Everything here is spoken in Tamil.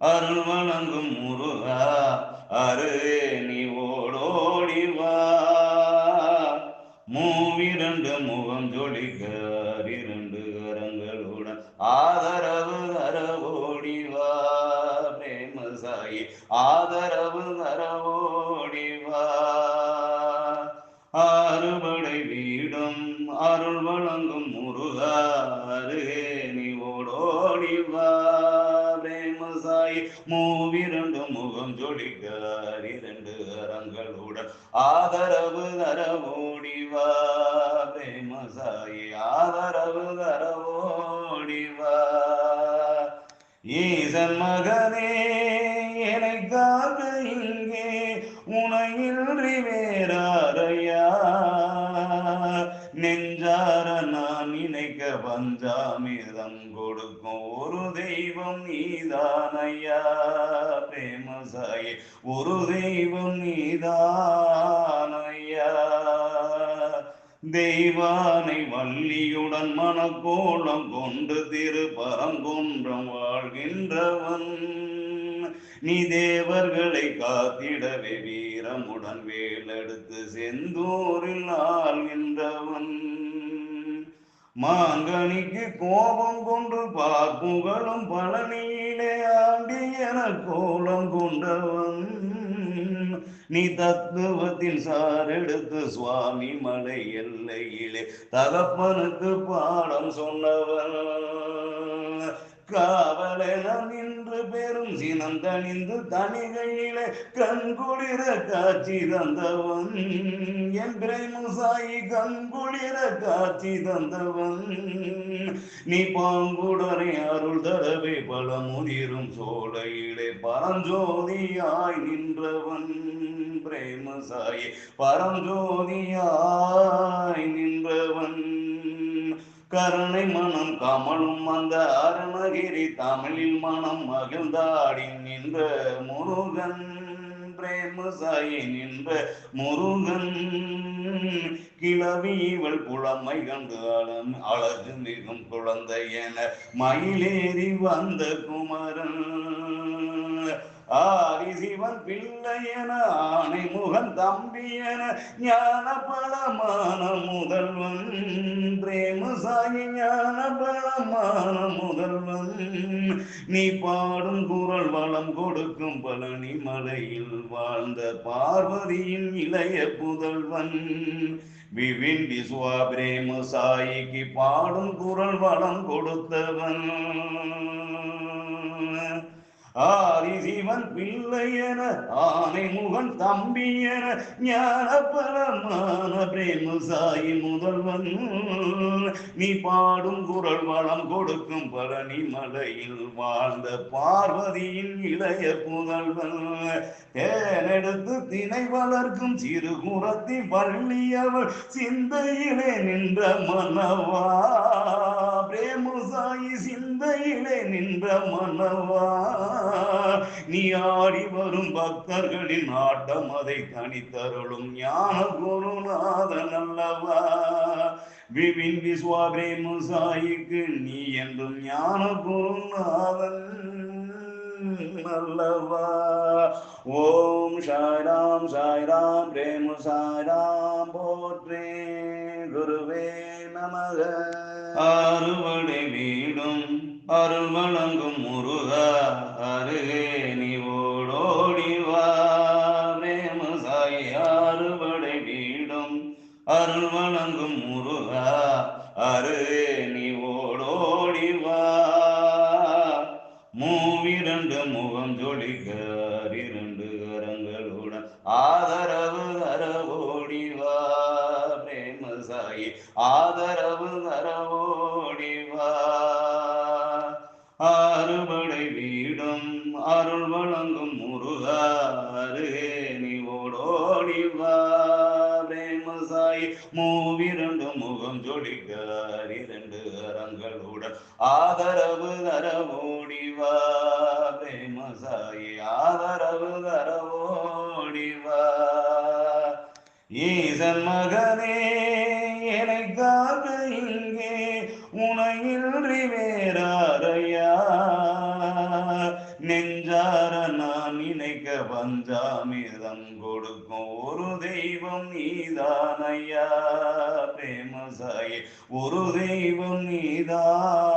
அருள் வழங்கும் முருகா அருகே நீ ஓடோடிவா. மூவிரண்டு முகம் ஜொலிக்க இரண்டு கரங்களுடன் ஆதரவு தரவோடிவா. பிரேமசாயி ஆதரவு தரவோடிவா. ஆறுபடை வீடும் அருள் வழங்கும் முருகா அருகே நீ ஓடோடிவா. பிரேமசாயி மூவிரண்டு முகம் ஜொலிக்க இரண்டு கரங்களுடன் ஆதரவு தரவோடிவா. பிரேமசாயி ஆதரவு தரவோடிவா. ஈசன் மகனே என்னை காக்க இங்கே உனையின்றி வேறாரையா. நெஞ்சார நான் நினைக்க பஞ்சாமிர்தம் கொடுக்கும் ஒரு தெய்வம் நீதானையா. பிரேமசாயி ஒரு தெய்வம் நீதானையா. தெய்வானை வள்ளியுடன் மனக்கோலம் கொண்டு திருப்பரங்குன்றம் வாழ்கின்றவன். நீ தேவர்களை காத்திடவே வீரமுடன் வேலெடுத்து செந்தூரில் ஆள்கின்றவன். மாங்கனிக்கு கோபம் கொண்டு பார்ப்புகளும் பழனியிலே ஆண்டியன கோலம் கொண்டவன். நீ தத்துவத்தின் சாரெடுத்து சுவாமி மலை எல்லையிலே தகப்பனுக்கு பாடம் சொன்னவன். காவலென நின்று பெரும் சினம் தணிந்து தனிகையிலே கண்குளிர காட்சி தந்தவன். என் பிரேமசாயி கண்குளிர காட்சி தந்தவன். நீ பாங்குடரை அருள் தரவே பல முதிரும் சோலையிலே பரஞ்சோதியாய் நின்றவன். பிரேமசாயி பரஞ்சோதியாய் நின்றவன். கருணை மனம் கமலும் அந்த அருணகிரி தமிழில் மனம் மகிழ்ந்தாடி நின்ற முருகன். பிரேமசாயி நின்ற முருகன். கிளவி இவள் புலமை கண்டு அழகு மிகும் குழந்தை என மயிலேறி வந்த குமரன். ஆதி சிவன் பிள்ளை என ஆணை முகன் தம்பி என ஞான பலமான முதல்வன். பிரேமசாயி ஞான பலமான முதல்வன். நீ பாடும் குரல் வளம் கொடுக்கும் பழனி மலையில் வாழ்ந்த பார்வதியின் இளைய புதல்வன். விவிண்டி சுவா பிரேமசாயிக்கு பாடும் குரல் வளம் கொடுத்தவன். ஆதி சிவன் பிள்ளை என ஆனை முகன் தம்பி என ஞான பரமான பிரேமசாயி முதல்வன். நீ பாடும் குரல் வளம் கொடுக்கும் பழனி மலையில் வாழ்ந்த பார்வதியின் இளைய புதல்வன். தேனெடுத்து திணை வளர்க்கும் சிறு குரத்தி பள்ளியவள் சிந்தையிலே நின்ற மனவா. பிரேமசாயி சிந்தையிலே நின்ற மனவா. நீ ஆடி வரும் பக்தர்களின் ஆட்டம் அதை தனித்தருளும் ஞான குருநாதன் அல்லவா. விபின் விஸ்வா பிரேமசாயிக்கு நீ என்றும் ஞான குருநாதன் அல்லவா. ஓம் சாய்ராம் சாய்ராம் பிரேம சாய்ராம் போற்றே குருவே நமக. அறுவடை வீடும் அருள் வழங்கும் முருகா அருகே நீ ஓடோடிவா. பிரேமசாயி அறுவடை வீடும் அருள் வழங்கும் முருகா அருகே நீ ஓடோடிவா. மூவிரண்டு முகம் ஜொலிக்க இரண்டு கரங்களுடன் ஆதரவு தரவோடிவா. பிரேமசாயி ஆதரவு தரவோடிவா. ஆறுபடை வீடும் அருள் வழங்கும் முருகா அருகே நீ ஓடோடிவா. பிரேமசாயி மூவிரண்டு முகம் ஜொலிக்க இரண்டு கரங்களுடன் ஆதரவு தரவோடிவா. பிரேமசாயி ஆதரவு தரவோடிவா. ஈசன் மகனே என்னை காக்க இங்கே உனையின்றி வேறாரையா. நெஞ்சா மனசார நான் நினைக்க பஞ்சாமிர்தம் கொடுக்கும் ஒரு தெய்வம் நீதான் ஐயா பிரேமசாயி ஒரு தெய்வம் நீதான்